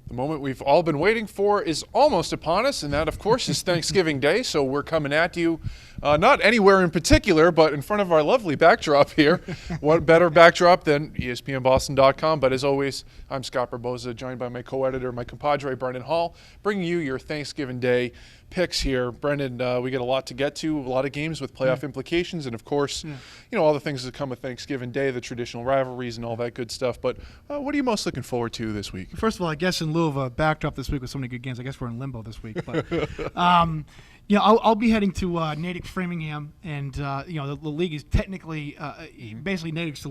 The moment we've all been waiting for is almost upon us, and that, of course, is Thanksgiving Day. So we're coming at you, not anywhere in particular, but in front of our lovely backdrop here. What better backdrop than ESPNBoston.com? But as always, I'm Scott Barboza, joined by my co-editor, my compadre, Brendan Hall, bringing you your Thanksgiving Day picks here. Brendan, we got a lot to get to, a lot of games with playoff implications, and of course, you know, all the things that come with Thanksgiving Day, the traditional rivalries and all that good stuff. But what are you most looking forward to this week? First of all, I guess in lieu of a backdrop this week with so many good games, I guess we're in limbo this week. But you know, I'll be heading to Natick Framingham, and you know, the league is technically basically Natick's to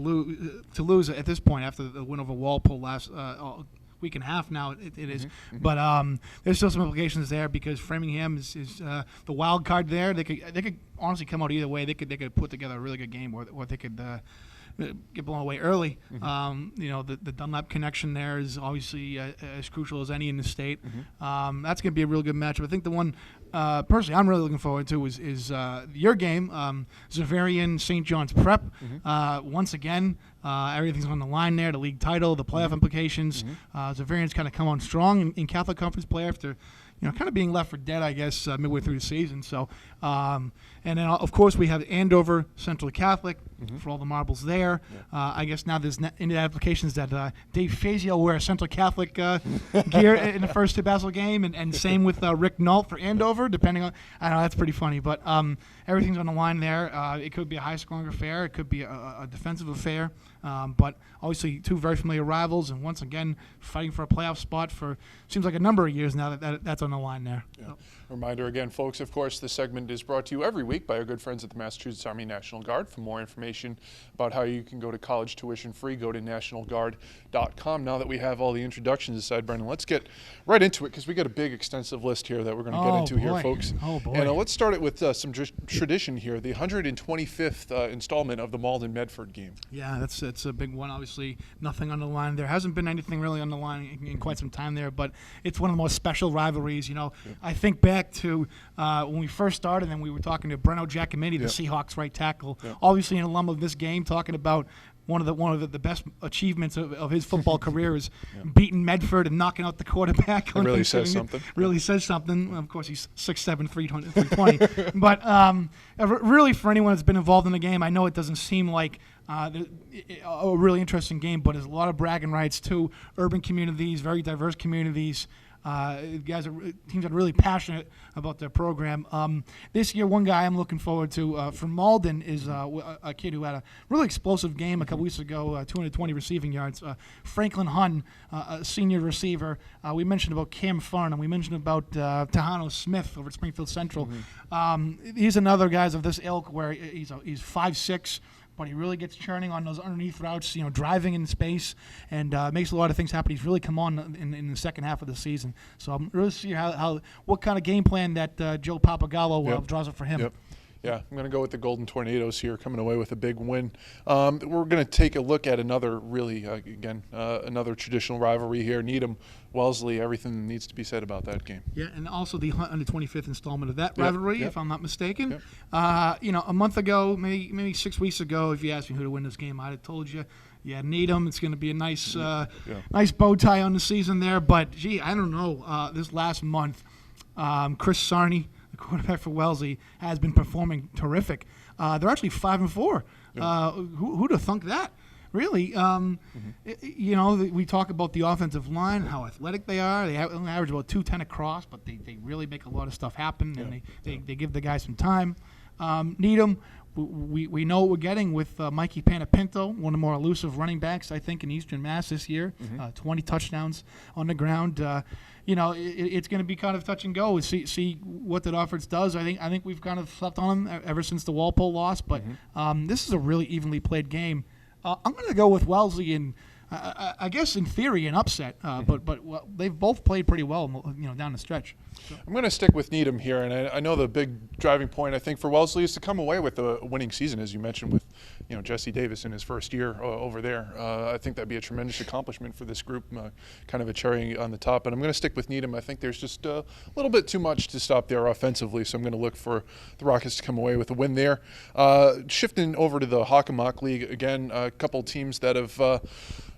lose at this point after the win over Walpole last week and a half now. It is, but there's still some implications there because Framingham is the wild card there. They could honestly come out either way. They could put together a really good game, or they could get blown away early. You know, the Dunlap connection there is obviously as crucial as any in the state. That's going to be a real good matchup. I think the one personally I'm really looking forward to is your game, Xaverian St. John's Prep. Once again, everything's on the line there, the league title, the playoff implications. Xaverian's kind of come on strong in Catholic Conference play after, you know, kind of being left for dead, I guess, midway through the season. So, and then, of course, we have Andover Central Catholic for all the marbles there. I guess now there's into applications that Dave Fazio will wear a Central Catholic gear in the first Basel game, and same with Rick Nault for Andover, depending on, I know that's pretty funny, but everything's on the line there. It could be a high-scoring affair. It could be a defensive affair. But obviously two very familiar rivals, and once again fighting for a playoff spot for seems like a number of years now that's on the line there. Reminder again, folks, of course, this segment is brought to you every week by our good friends at the Massachusetts Army National Guard. For more information about how you can go to college tuition free, go to nationalguard.com. Now that we have all the introductions aside, Brendan, let's get right into it because we got a big, extensive list here that we're going to get into here, folks. Oh, boy. And let's start it with some tradition here, the 125th installment of the Malden Medford game. Yeah, that's a big one. Obviously, nothing on the line. There hasn't been anything really on the line in quite some time there, but it's one of the most special rivalries. You know, I think back to when we first started and we were talking to Breno Giacometti, the Seahawks right tackle, obviously an alum of this game, talking about one of the best achievements of his football career is beating Medford and knocking out the quarterback. It really says something. Really says something. Of course, he's 6'7", 320. But really, for anyone that's been involved in the game, I know it doesn't seem like a really interesting game, but there's a lot of bragging rights to urban communities, very diverse communities. Teams that are really passionate about their program. This year, one guy I'm looking forward to from Malden is a kid who had a really explosive game a couple weeks ago, 220 receiving yards. Franklin Hunn, a senior receiver. We mentioned about Cam Farn, and we mentioned about Tejano Smith over at Springfield Central. He's another guys of this ilk where he's 5'6", but he really gets churning on those underneath routes, you know, driving in space, and makes a lot of things happen. He's really come on in the second half of the season. So I'm really see what kind of game plan that Joe Papagallo draws up for him. Yeah, I'm going to go with the Golden Tornadoes here, coming away with a big win. We're going to take a look at another really, another traditional rivalry here, Needham, Wellesley, everything that needs to be said about that game. Yeah, and also the 125th installment of that rivalry, if I'm not mistaken. Yep. You know, a month ago, maybe 6 weeks ago, if you asked me who to win this game, I'd have told you, Needham. It's going to be a nice nice bow tie on the season there. But, gee, I don't know. This last month, Chris Sarney, the quarterback for Wellesley, has been performing terrific. They're actually 5-4. Who'd have thunk that? Really, you know, we talk about the offensive line, how athletic they are. They only average about 210 across, but they really make a lot of stuff happen, and they give the guys some time. Needham, we know what we're getting with Mikey Panapinto, one of the more elusive running backs, I think, in Eastern Mass this year. 20 touchdowns on the ground. You know, it's going to be kind of touch and go. See what that offense does. I think we've kind of slept on them ever since the Walpole loss, but this is a really evenly played game. I'm going to go with Wellesley in, I guess in theory, an upset, but they've both played pretty well, you know, down the stretch. So. I'm going to stick with Needham here, and I know the big driving point I think for Wellesley is to come away with a winning season, as you mentioned, with Jesse Davis in his first year over there. I think that'd be a tremendous accomplishment for this group, kind of a cherry on the top. But I'm going to stick with Needham. I think there's just a little bit too much to stop there offensively, so I'm going to look for the Rockets to come away with a win there. Shifting over to the Hockomock League again, a couple teams that have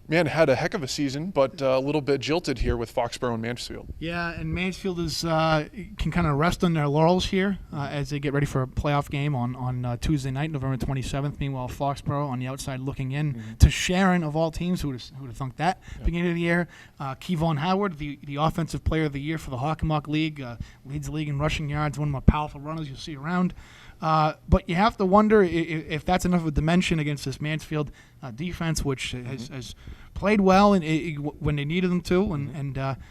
man, had a heck of a season, but a little bit jilted here with Foxborough and Mansfield. Yeah, and Mansfield can kind of rest on their laurels here as they get ready for a playoff game on Tuesday night, November 27th. Meanwhile, Foxborough on the outside looking in to Sharon, of all teams. Who would have thunk that beginning of the year? Kevon Howard, the offensive player of the year for the Hockomock League, leads the league in rushing yards, one of the more powerful runners you'll see around. But you have to wonder if that's enough of a dimension against this Mansfield defense, which has played well when they needed them to, and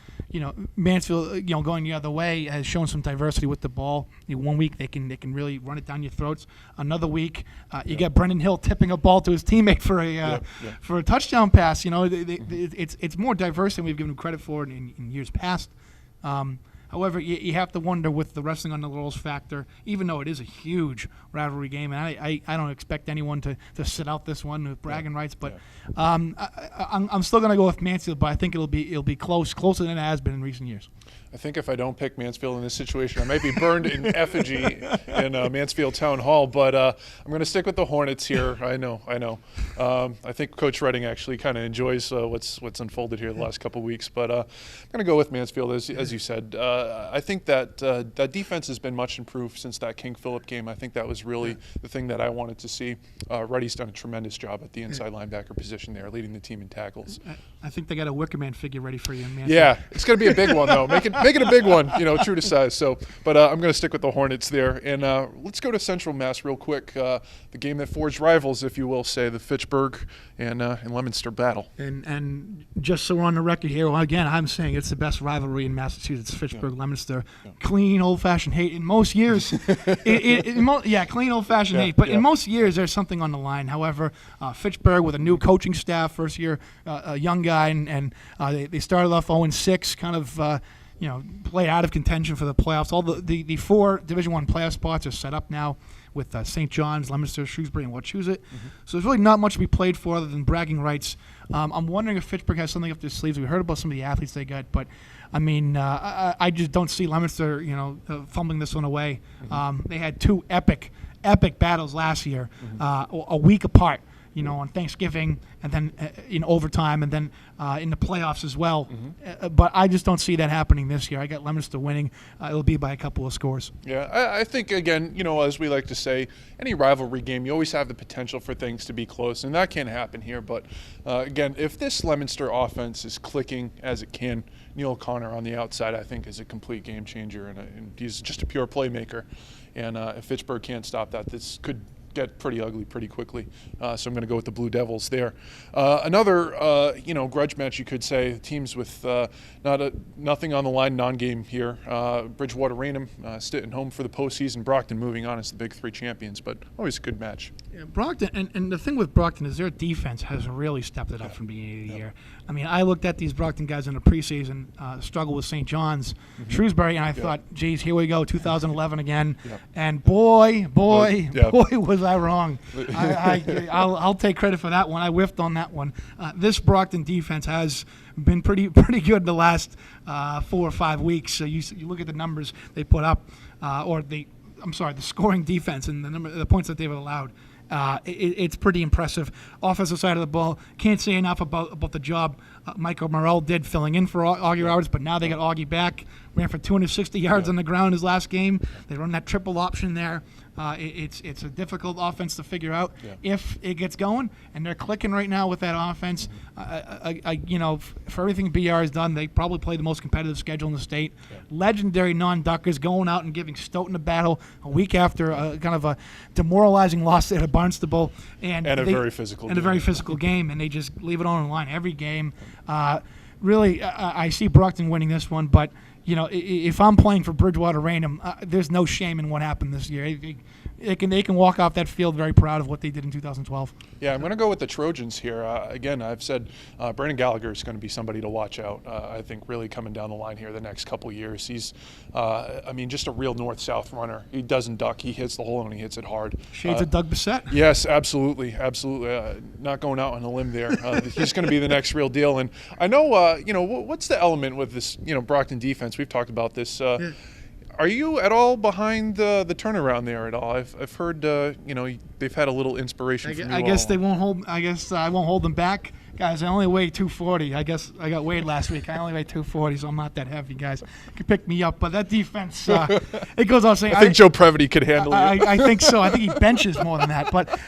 Mansfield, going the other way, has shown some diversity with the ball. 1 week they can really run it down your throats. Another week, you get Brendan Hill tipping a ball to his teammate for a touchdown pass. It's more diverse than we've given him credit for in years past. However, you have to wonder with the wrestling on the laurels factor, even though it is a huge rivalry game, and I don't expect anyone to sit out this one with bragging rights, but I'm still going to go with Mansfield, but I think it'll be closer than it has been in recent years. I think if I don't pick Mansfield in this situation, I might be burned in effigy in Mansfield Town Hall. But I'm going to stick with the Hornets here. I know. I think Coach Redding actually kind of enjoys what's unfolded here the last couple of weeks. But I'm going to go with Mansfield, as you said. I think that that defense has been much improved since that King Philip game. I think that was really the thing that I wanted to see. Reddy's done a tremendous job at the inside linebacker position there, leading the team in tackles. I think they got a Wickerman figure ready for you in Mansfield. Yeah, it's going to be a big one, though. Make it a big one, true to size. So, but I'm going to stick with the Hornets there. And let's go to Central Mass real quick. The game that forged rivals, if you will, say the Fitchburg and Leominster battle. And just so we're on the record here, well, again, I'm saying it's the best rivalry in Massachusetts, Fitchburg-Leominster. Clean, old-fashioned hate. In most years, clean, old-fashioned hate. But in most years, there's something on the line. However, Fitchburg with a new coaching staff, first year, a young guy, and they started off 0-6, kind of played out of contention for the playoffs. All the 4 Division I playoff spots are set up now with St. John's, Leominster, Shrewsbury, and Wachusett. So there's really not much to be played for other than bragging rights. I'm wondering if Fitchburg has something up their sleeves. We heard about some of the athletes they got, but I mean, I just don't see Leominster, fumbling this one away. They had 2 epic battles last year, a week apart. On Thanksgiving, and then in overtime, and then in the playoffs as well. But I just don't see that happening this year. I got Leominster winning. It'll be by a couple of scores. Yeah, I think, again, as we like to say, any rivalry game, you always have the potential for things to be close, and that can't happen here. But, again, if this Leominster offense is clicking as it can, Neil O'Connor on the outside, I think, is a complete game changer, and he's just a pure playmaker. And if Fitchburg can't stop that, this could get pretty ugly pretty quickly. So I'm going to go with the Blue Devils there. Another, grudge match, you could say, teams with nothing on the line, non-game here. Bridgewater Raynham sitting home for the postseason. Brockton moving on as the Big 3 champions, but always a good match. Yeah, Brockton, and the thing with Brockton is their defense has really stepped it up from the beginning of the year. I mean, I looked at these Brockton guys in the preseason struggle with St. John's, Shrewsbury, and I thought, geez, here we go, 2011 again. And boy, was I wrong. I'll take credit for that one. I whiffed on that one. This Brockton defense has been pretty good the last 4 or 5 weeks. So you look at the numbers they put up, the scoring defense and the points that they've allowed. It's pretty impressive. Offensive side of the ball, can't say enough about the job Michael Morrell did filling in for Augie Roberts, but now they got Augie back. Ran for 260 yards on the ground his last game. They run that triple option there. It's a difficult offense to figure out if it gets going, and they're clicking right now with that offense. For everything BR has done, they probably play the most competitive schedule in the state. Legendary non-duckers going out and giving Stoughton a battle a week after kind of a demoralizing loss at Barnstable, and a very physical game, and they just leave it on the line every game. Really, I see Brockton winning this one, but if I'm playing for Bridgewater Raynham, there's no shame in what happened this year. They can walk off that field very proud of what they did in 2012. Yeah, I'm going to go with the Trojans here. Again, I've said Brandon Gallagher is going to be somebody to watch out. I think really coming down the line here the next couple of years. He's, just a real north-south runner. He doesn't duck. He hits the hole and he hits it hard. Shades of Doug Bissett. Yes, absolutely. Not going out on a limb there. He's going to be the next real deal. And I know, what's the element with this, Brockton defense? We've talked about this. Are you at all behind the turnaround there at all? I've heard they've had a little inspiration from you. I guess they won't hold. I guess I won't hold them back. Guys, I only weigh 240. I guess I got weighed last week. I only weigh 240, so I'm not that heavy, guys. You can pick me up. But that defense, it goes on saying. I think Joe Previty could handle you. I think so. I think he benches more than that. But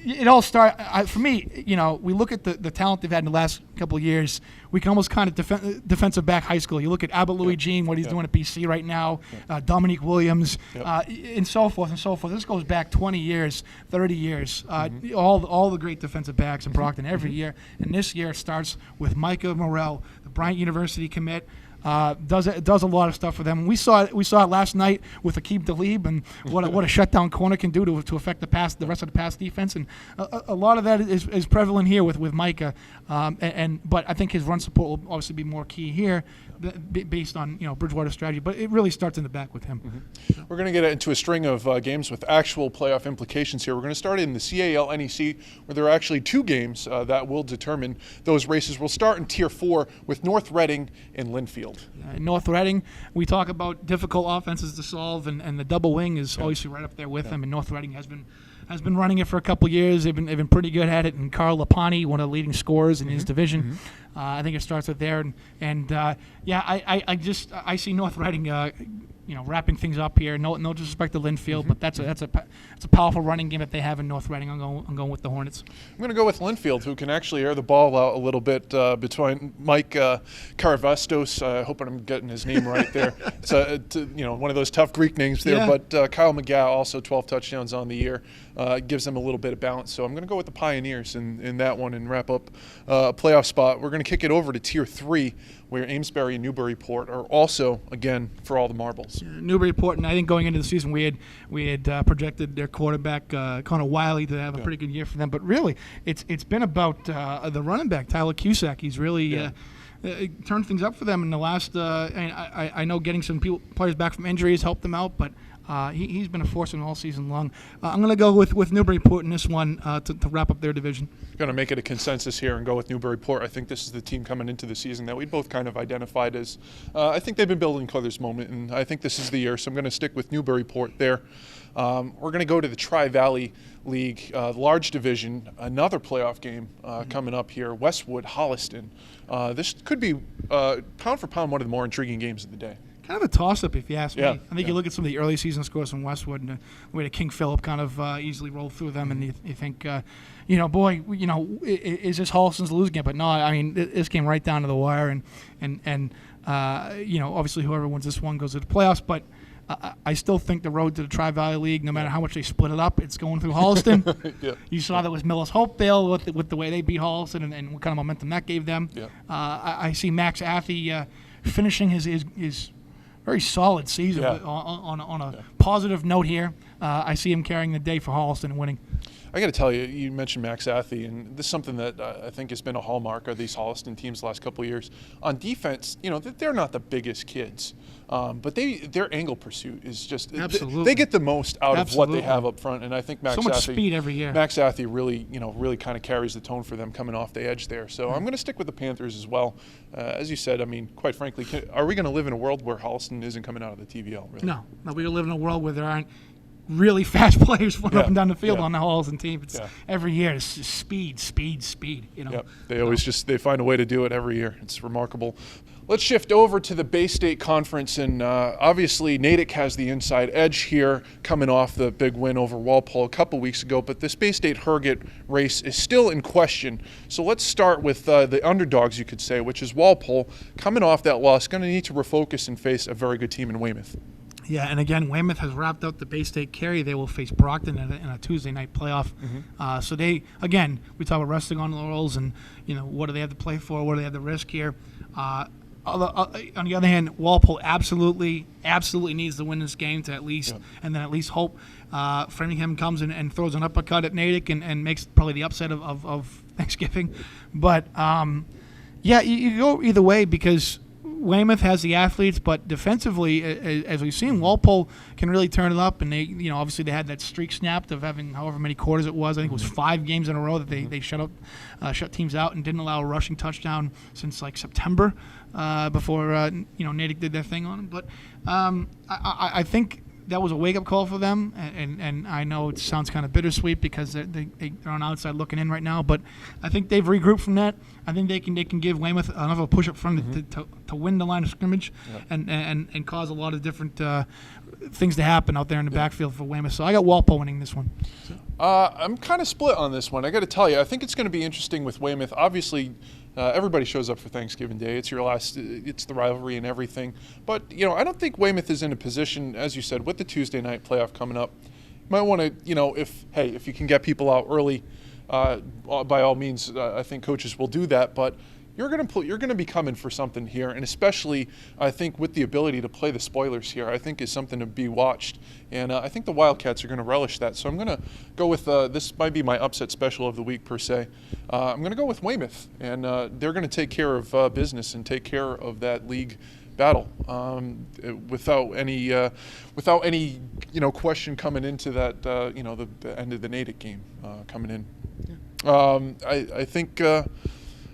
it all started, for me, we look at the talent they've had in the last couple of years. We can almost kind of defensive back high school. You look at Abbott Louis Jean, what he's doing at BC right now, Dominique Williams, and so forth and so forth. This goes back 20 years, 30 years. All the great defensive backs in Brockton every year. And this year starts with Micah Morrell, the Bryant University commit. Does a lot of stuff for them. We saw it last night with Aqib Talib and what a shutdown corner can do to affect the rest of the pass defense, and a lot of that is prevalent here with Micah. But I think his run support will obviously be more key here, based on Bridgewater's strategy. But it really starts in the back with him. We're going to get into a string of games with actual playoff implications here. We're going to start in the CAL NEC, where there are actually 2 games that will determine those races. We'll start in Tier 4 with North Reading and Linfield. North Reading, we talk about difficult offenses to solve, and the double wing is obviously right up there with them. And North Reading has been running it for a couple of years. They've been pretty good at it. And Carl Lapani, one of the leading scorers in his division, I think it starts with there. I see North Reading wrapping things up here. No disrespect to Linfield, but that's a powerful running game that they have in North Reading. I'm going with the Hornets. I'm going to go with Linfield, who can actually air the ball out a little bit between Mike Karavastos. I hope I'm getting his name right there. It's one of those tough Greek names there. Yeah. But Kyle McGow, also 12 touchdowns on the year, gives them a little bit of balance. So I'm going to go with the Pioneers in that one and wrap up a playoff spot. We're going to kick it over to Tier 3, where Amesbury and Newburyport are also, again, for all the marbles. Newburyport, and I think going into the season we had projected their quarterback, Connor Wiley, to have a pretty good year for them. But really, it's been about the running back, Tyler Cusack. He's really turned things up for them in the last I know getting some players back from injuries helped them out, but he's been a force in all season long. I'm going to go with Newburyport in this one to wrap up their division. Going to make it a consensus here and go with Newburyport. I think this is the team coming into the season that we both kind of identified as. I think they've been building for this moment, and I think this is the year. So I'm going to stick with Newburyport there. We're going to go to the TriValley League, large division, another playoff game coming up here. Westwood, Holliston. This could be pound for pound one of the more intriguing games of the day. Kind of a toss-up, if you ask me. I think you look at some of the early season scores from Westwood, and the way that King Philip kind of easily rolled through them, and you think, is this Holliston's losing it? But no, I mean, this came right down to the wire, and obviously whoever wins this one goes to the playoffs. But I still think the road to the Tri-Valley League, no matter how much they split it up, it's going through Holliston. You saw that with Millis Hopedale with the way they beat Holliston and what kind of momentum that gave them. I see Max Athey finishing his very solid season on a positive note here. I see him carrying the day for Holliston and winning. I got to tell you, you mentioned Max Athey, and this is something that I think has been a hallmark of these Holliston teams the last couple of years. On defense, they're not the biggest kids, but their angle pursuit is just they get the most out of what they have up front, and I think Max so much Athey, speed every year. Max Athey really kind of carries the tone for them coming off the edge there. So I'm going to stick with the Panthers as well. As you said, I mean, quite frankly, are we going to live in a world where Holliston isn't coming out of the TVL? Really? No, we live in a world where there aren't really fast players running up and down the field on the Holliston team. It's every year it's just speed. They always they find a way to do it every year. It's remarkable. Let's shift over to the Bay State Conference, and obviously Natick has the inside edge here, coming off the big win over Walpole a couple weeks ago, but this Bay State Herget race is still in question. So let's start with the underdogs, you could say, which is Walpole, coming off that loss, going to need to refocus and face a very good team in Weymouth. Yeah, and again, Weymouth has wrapped up the Bay State carry. They will face Brockton in a Tuesday night playoff. So we talk about resting on laurels and, what do they have to play for? What do they have to risk here? On the other hand, Walpole absolutely needs to win this game to at least hope Framingham comes in and throws an uppercut at Natick and makes probably the upset of Thanksgiving. But, you go either way because Weymouth has the athletes, but defensively, as we've seen, Walpole can really turn it up. And they, obviously they had that streak snapped of having however many quarters it was. I think it was 5 games in a row that they shut teams out and didn't allow a rushing touchdown since like September before Natick did their thing on them. But I think that was a wake-up call for them, and I know it sounds kind of bittersweet because they're on outside looking in right now, but I think they've regrouped from that. I think they can give Weymouth another push up front to win the line of scrimmage and cause a lot of different things to happen out there in the backfield for Weymouth. So I got Walpole winning this one. I'm kind of split on this one. I got to tell you, I think it's going to be interesting with Weymouth. Obviously, everybody shows up for Thanksgiving Day. It's it's the rivalry and everything. But, I don't think Weymouth is in a position, as you said, with the Tuesday night playoff coming up. You might want to, if you can get people out early, by all means, I think coaches will do that. But you're going to be coming for something here, and especially I think with the ability to play the spoilers here, I think is something to be watched, and I think the Wildcats are going to relish that. So I'm going to go with this might be my upset special of the week per se. I'm going to go with Weymouth, and they're going to take care of business and take care of that league battle without any question coming into that the end of the Natick game coming in. I think.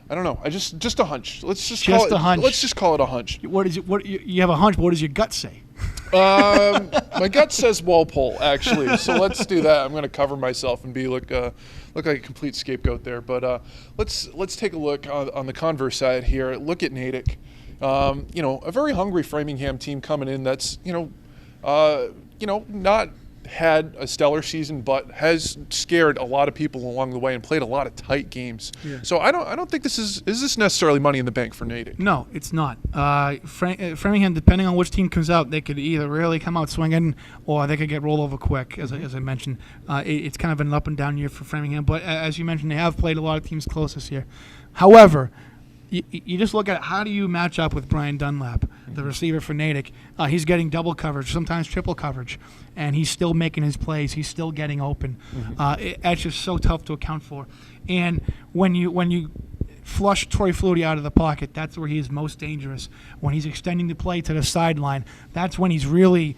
I don't know. Just a hunch. Let's just call it a hunch. Let's just call it a hunch. What is it? What you have a hunch? What does your gut say? My gut says Walpole, actually. So let's do that. I'm going to cover myself and look like a complete scapegoat there. But let's take a look on the converse side here. Look at Natick. A very hungry Framingham team coming in. That's not had a stellar season, but has scared a lot of people along the way and played a lot of tight games. Yeah. So I don't think this is this necessarily money in the bank for Natick. No, it's not. Framingham, depending on which team comes out, they could either really come out swinging or they could get rolled over quick, as I mentioned. It's kind of an up and down year for Framingham, but as you mentioned, they have played a lot of teams close this year. However, you just look at how do you match up with Brian Dunlap, the receiver for Natick. He's getting double coverage, sometimes triple coverage, and he's still making his plays. He's still getting open. It's just so tough to account for. And when you flush Troy Flutie out of the pocket, that's where he is most dangerous. When he's extending the play to the sideline, that's when he's really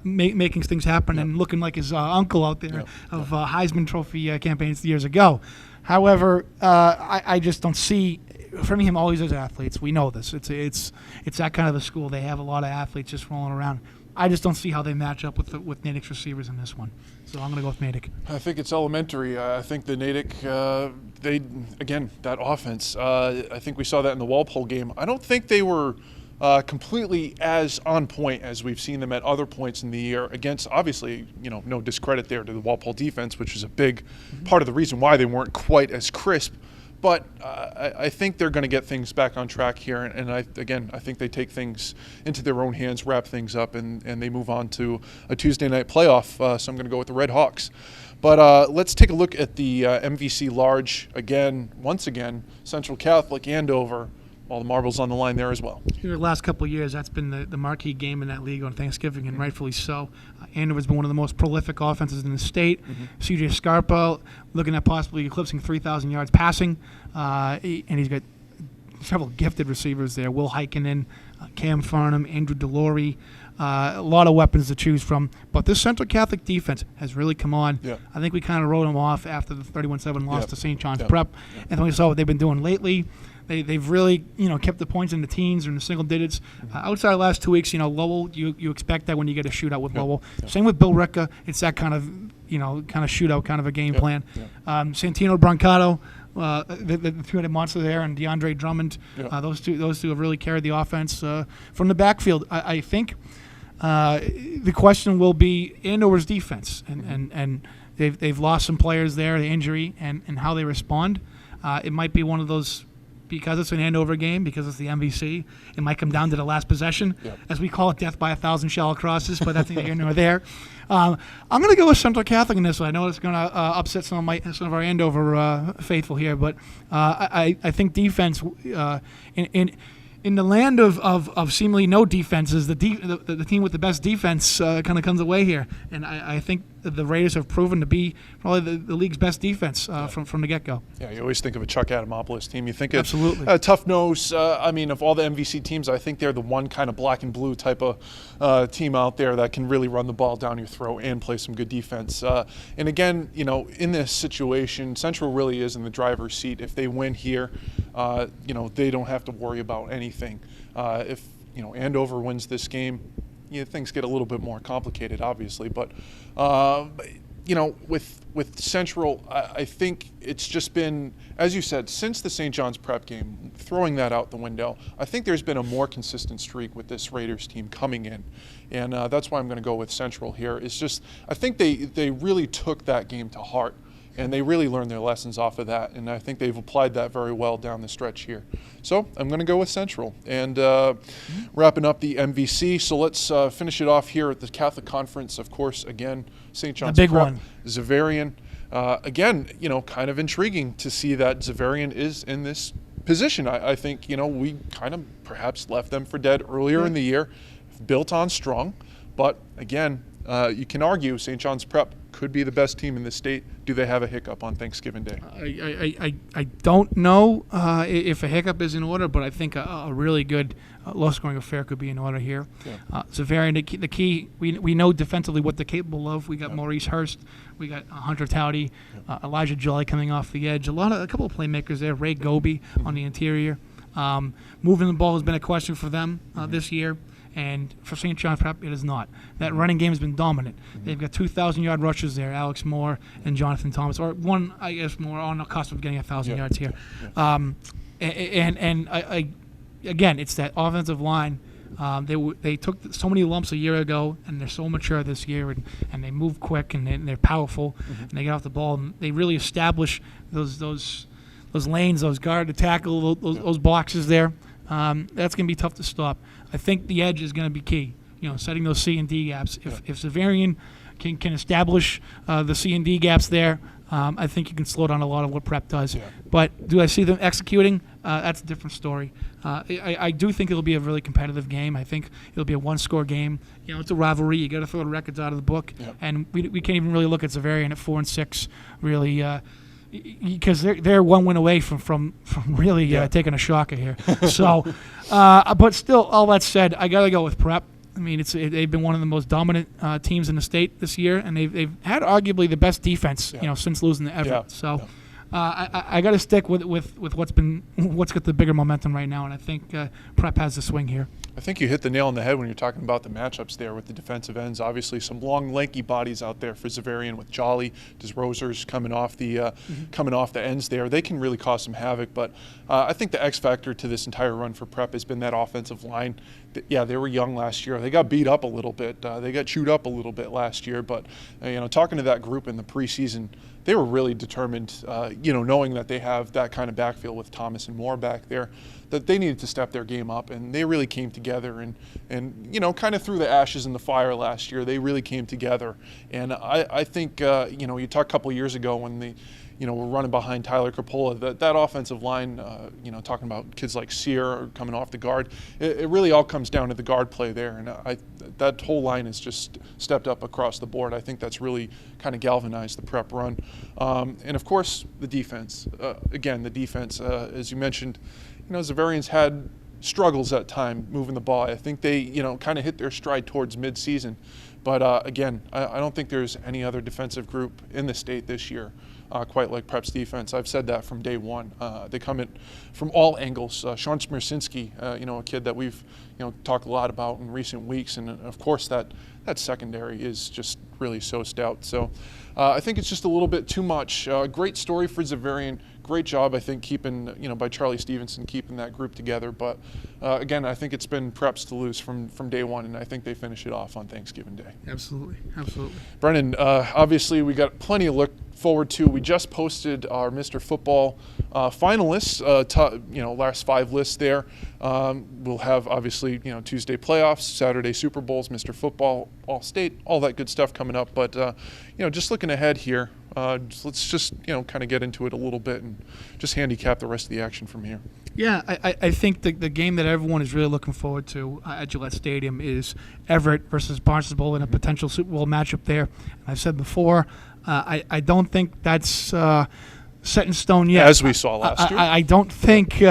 making things happen and looking like his uncle out there of Heisman Trophy campaigns years ago. However, I just don't see. Framingham always has athletes. We know this. It's that kind of a school. They have a lot of athletes just rolling around. I just don't see how they match up with Natick's receivers in this one. So I'm going to go with Natick. I think it's elementary. I think the Natick, that offense. I think we saw that in the Walpole game. I don't think they were completely as on point as we've seen them at other points in the year against, obviously, no discredit there to the Walpole defense, which is a big part of the reason why they weren't quite as crisp. But I think they're going to get things back on track here, and I think they take things into their own hands, wrap things up, and they move on to a Tuesday night playoff. So I'm going to go with the Red Hawks. But let's take a look at the MVC Large once again, Central Catholic, Andover. All the marbles on the line there as well. In the last couple of years, that's been the marquee game in that league on Thanksgiving, and rightfully so. Andover's been one of the most prolific offenses in the state. CJ Scarpa looking at possibly eclipsing 3,000 yards passing, and he's got several gifted receivers there. Will Heikkinen, Cam Farnham, Andrew DeLore, a lot of weapons to choose from. But this Central Catholic defense has really come on. Yeah. I think we kind of wrote them off after the 31-7 loss to St. John's Prep, and then we saw what they've been doing lately. They've really, kept the points in the teens or in the single digits. Outside the last 2 weeks, Lowell, you expect that when you get a shootout with Lowell. Same with Bill Ricca. It's that kind of shootout kind of a game plan. Santino Brancato, the two-headed monster there, and DeAndre Drummond. Those two have really carried the offense from the backfield. I think the question will be Andover's defense, and they've lost some players there, the injury, and how they respond. It might be one of those. Because it's an Andover game, because it's the MVC, it might come down to the last possession, as we call it, death by 1,000 shallow crosses, but that's neither here nor there. I'm going to go with Central Catholic in this one. I know it's going to upset some of our Andover faithful here, but I think defense in the land of seemingly no defenses, the team with the best defense kind of comes away here, and I think the Raiders have proven to be probably the league's best defense from the get-go. Yeah, you always think of a Chuck Adamopoulos team. You think of absolutely tough nose. Of all the MVC teams, I think they're the one kind of black and blue type of team out there that can really run the ball down your throat and play some good defense. And again, in this situation, Central really is in the driver's seat. If they win here, they don't have to worry about anything. If Andover wins this game, things get a little bit more complicated, obviously. But with Central, I think it's just been, as you said, since the St. John's Prep game, throwing that out the window, I think there's been a more consistent streak with this Raiders team coming in. And that's why I'm going to go with Central here. It's just, I think they really took that game to heart, and they really learned their lessons off of that. And I think they've applied that very well down the stretch here. So I'm going to go with Central. And wrapping up the MVC, so let's finish it off here at the Catholic Conference. Of course, again, St. John's big Prep, one. Xaverian. Again, kind of intriguing to see that Xaverian is in this position. I think, we kind of perhaps left them for dead earlier in the year, built on strong. But again, you can argue St. John's Prep could be the best team in the state. Do they have a hiccup on Thanksgiving Day? I don't know if a hiccup is in order, but I think a really good low-scoring affair could be in order here. Yeah. Xaverian, the key, we know defensively what they're capable of. We got Maurice Hurst, we got Hunter Towdy, Elijah Jolly coming off the edge. A couple of playmakers there. Ray Goby on the interior. Moving the ball has been a question for them this year. And for St. John's Prep, it is not. That running game has been dominant. They've got 2,000-yard rushers there, Alex Moore and Jonathan Thomas, or one, I guess, more on the cusp of getting 1,000 yards here. Again, it's that offensive line. They took so many lumps a year ago, and they're so mature this year, and they move quick, and they're powerful, and they get off the ball, and they really establish those lanes, those guard to tackle, those boxes there. That's going to be tough to stop. I think the edge is going to be key. Setting those C and D gaps. If Xaverian can establish the C and D gaps there, I think you can slow down a lot of what Prep does. Yeah. But do I see them executing? That's a different story. I do think it'll be a really competitive game. I think it'll be a one-score game. It's a rivalry. You got to throw the records out of the book, and we can't even really look at Xaverian at 4-6 really. Because they're one win away from really taking a shocker here. So, but still, all that said, I got to go with Prep. I mean, they've been one of the most dominant teams in the state this year, and they've had arguably the best defense, since losing to Everett. Yeah. So, I got to stick with what's got the bigger momentum right now, and I think Prep has the swing here. I think you hit the nail on the head when you're talking about the matchups there with the defensive ends. Obviously, some long, lanky bodies out there for Xaverian with Jolly, Desrosers coming off the ends there. They can really cause some havoc. But I think the X factor to this entire run for Prep has been that offensive line. They were young last year. They got beat up a little bit. They got chewed up a little bit last year. But talking to that group in the preseason, they were really determined. Knowing that they have that kind of backfield with Thomas and Moore back there, that they needed to step their game up, and they really came together and kind of threw the ashes in the fire last year. They really came together, and I think you talked a couple of years ago when they were running behind Tyler Coppola, that offensive line, talking about kids like Sear coming off the guard, it really all comes down to the guard play there, and that whole line has just stepped up across the board. I think that's really kind of galvanized the Prep run, and of course the defense. Again, the defense, as you mentioned, Xaverian's had struggles at time moving the ball. I think they, kind of hit their stride towards mid-season. But again, I don't think there's any other defensive group in the state this year quite like Prep's defense. I've said that from day one. They come in from all angles. Sean Smirsinski, a kid that we've talked a lot about in recent weeks, and of course that secondary is just really so stout. So I think it's just a little bit too much. Great story for Xaverian. Great job, I think, keeping, by Charlie Stevenson, keeping that group together. But again, I think it's been Prep's to lose from day one, and I think they finish it off on Thanksgiving Day. Absolutely. Brennan, obviously we got plenty to look forward to. We just posted our Mr. Football finalists, last 5 lists there. We'll have, obviously, Tuesday playoffs, Saturday Super Bowls, Mr. Football, All-State, all that good stuff coming up. But, just looking ahead here, let's just, kind of get into it a little bit and just handicap the rest of the action from here. Yeah, I think the game that everyone is really looking forward to at Gillette Stadium is Everett versus Barnstable in a potential Super Bowl matchup there. And I've said before, I don't think that's set in stone yet. As we saw last year. I don't think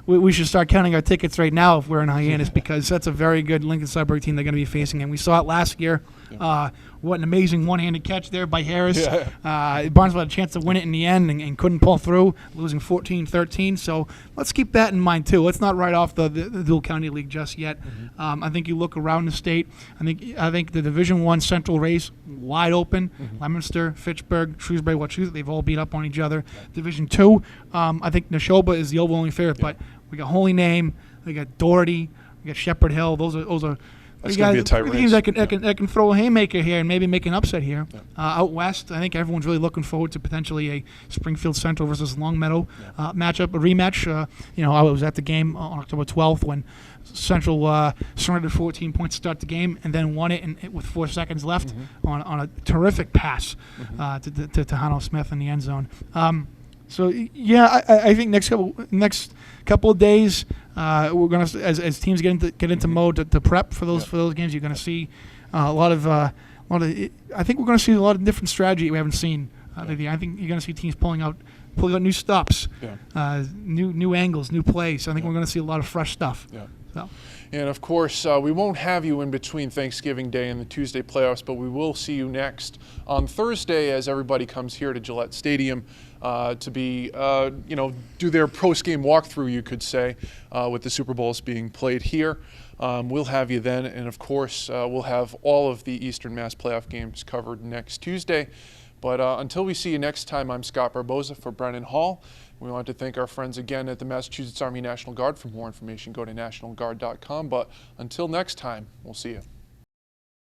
we should start counting our tickets right now if we're in Hyannis because that's a very good Lincoln Sudbury team they're going to be facing. And we saw it last year. What an amazing one-handed catch there by Harris. Yeah. Barnesville had a chance to win it in the end and couldn't pull through, losing 14-13. So let's keep that in mind too. Let's not write off the Dual County League just yet. I think you look around the state. I think the Division I Central race wide open. Leominster, Fitchburg, Shrewsbury, Wachusett, they've all beat up on each other. Division II, I think Neshoba is the overwhelming favorite, but we got Holy Name, we got Doherty, we got Shepherd Hill. Those are That's going to be a tight race. Teams that can throw a haymaker here and maybe make an upset here. Out west, I think everyone's really looking forward to potentially a Springfield Central versus Longmeadow matchup, a rematch. I was at the game on October 12th when Central surrendered 14 points to start the game and then won it with 4 seconds left on a terrific pass to Hanno Smith in the end zone. I think next couple of days we're gonna, as teams get into mode to prep for those games, you're gonna see a lot of. I think we're gonna see a lot of different strategy we haven't seen. I think you're gonna see teams pulling out new stops, new angles, new plays. I think we're gonna see a lot of fresh stuff. So. And of course, we won't have you in between Thanksgiving Day and the Tuesday playoffs, but we will see you next on Thursday as everybody comes here to Gillette Stadium to be, do their post-game walkthrough, you could say, with the Super Bowls being played here. We'll have you then, and of course, we'll have all of the Eastern Mass playoff games covered next Tuesday. But until we see you next time, I'm Scott Barboza for Brennan Hall. We want to thank our friends again at the Massachusetts Army National Guard. For more information, go to nationalguard.com. But until next time, we'll see you.